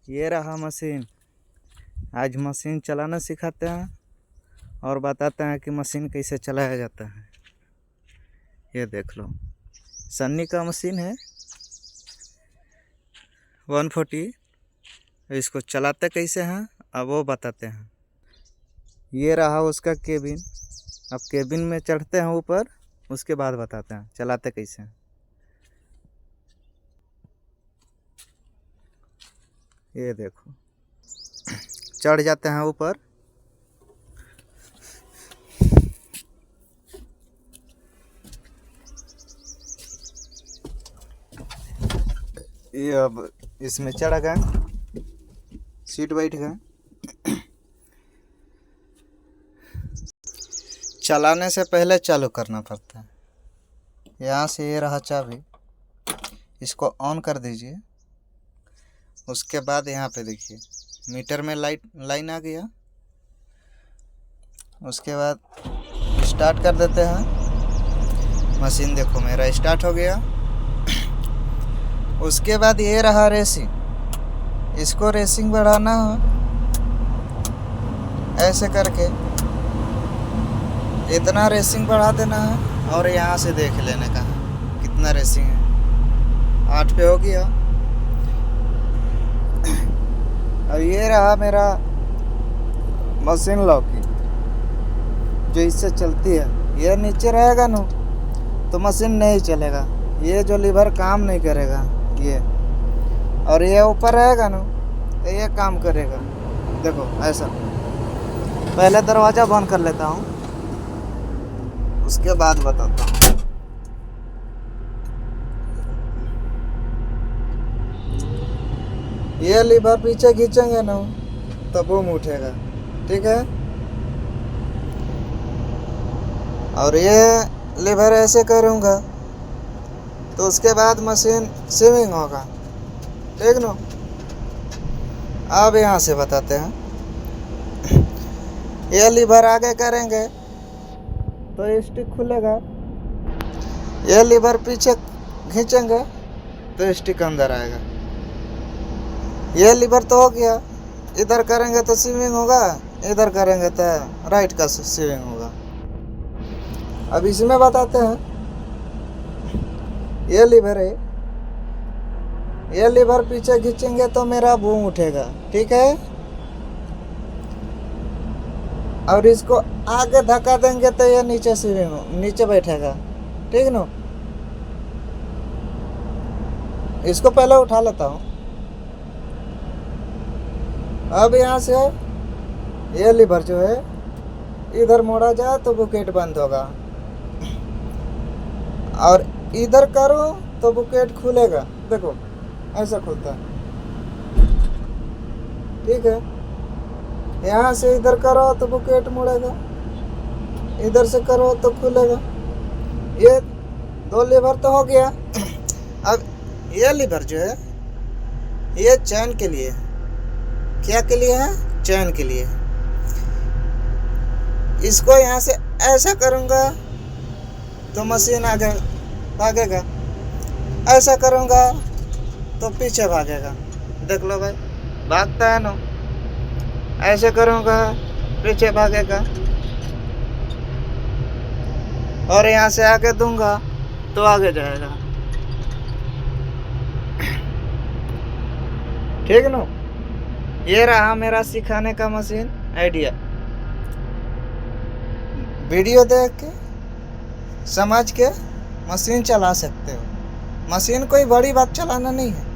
ये रहा मशीन। आज मशीन चलाना सिखाते हैं और बताते हैं कि मशीन कैसे चलाया जाता है। ये देख लो, सन्नी का मशीन है 140। इसको चलाते कैसे हैं अब वो बताते हैं। ये रहा उसका केबिन। अब केबिन में चढ़ते हैं ऊपर, उसके बाद बताते हैं चलाते कैसे हैं। ये देखो, चढ़ जाते हैं ऊपर। ये अब इसमें चढ़ गए, सीट बैठ गए। चलाने से पहले चालू करना पड़ता है। यहाँ से ये रहा चाबी, इसको ऑन कर दीजिए। उसके बाद यहाँ पे देखिए मीटर में लाइन आ गया। उसके बाद स्टार्ट कर देते हैं। मशीन देखो मेरा स्टार्ट हो गया। उसके बाद ये रहा रेसिंग। इसको रेसिंग बढ़ाना हो ऐसे करके, इतना रेसिंग बढ़ा देना है और यहाँ से देख लेने का कितना रेसिंग है। 8 पे हो गया। अब ये रहा मेरा मशीन लॉकी जो इससे चलती है। ये नीचे रहेगा ना तो मशीन नहीं चलेगा, ये जो लीवर काम नहीं करेगा ये, और ये ऊपर रहेगा ना तो ये काम करेगा। देखो ऐसा। पहले दरवाज़ा बंद कर लेता हूँ, उसके बाद बताता हूँ। ये लीवर पीछे खींचेंगे ना तो बूम उठेगा, ठीक है। और ये लीवर ऐसे करूँगा तो उसके बाद मशीन स्विंग होगा, ठीक ना। अब यहाँ से बताते हैं। ये लीवर आगे करेंगे तो ये स्टिक खुलेगा। ये लीवर पीछे खींचेंगे तो स्टिक अंदर आएगा। ये लीवर तो हो गया, इधर करेंगे तो स्विंग होगा, इधर करेंगे तो राइट का स्विंग होगा। अब इसमें बताते हैं। ये लीवर है, ये लीवर पीछे खींचेंगे तो मेरा बूम उठेगा, ठीक है। और इसको आगे धक्का देंगे तो ये नीचे स्विंग नीचे बैठेगा, ठीक ना। इसको पहले उठा लेता हूँ। अब यहाँ से ये लीवर जो है इधर मोड़ा जाए तो बुकेट बंद होगा, और इधर करो तो बुकेट खुलेगा। देखो ऐसा खुलता है, ठीक है। यहाँ से इधर करो तो बुकेट मुड़ेगा, इधर से करो तो खुलेगा। ये 2 लीवर तो हो गया। अब ये लीवर जो है ये चैन के लिए, क्या के लिए है? चैन के लिए। इसको यहाँ से ऐसा करूँगा तो मशीन आगे भागेगा, ऐसा करूँगा तो पीछे भागेगा। देख लो भाई, भागता है ना। ऐसे करूँगा पीछे भागेगा, और यहाँ से आगे दूंगा तो आगे जाएगा, ठीक ना। ये रहा मेरा सिखाने का मशीन आइडिया। वीडियो देख के समझ के मशीन चला सकते हो। मशीन कोई बड़ी बात चलाना नहीं है।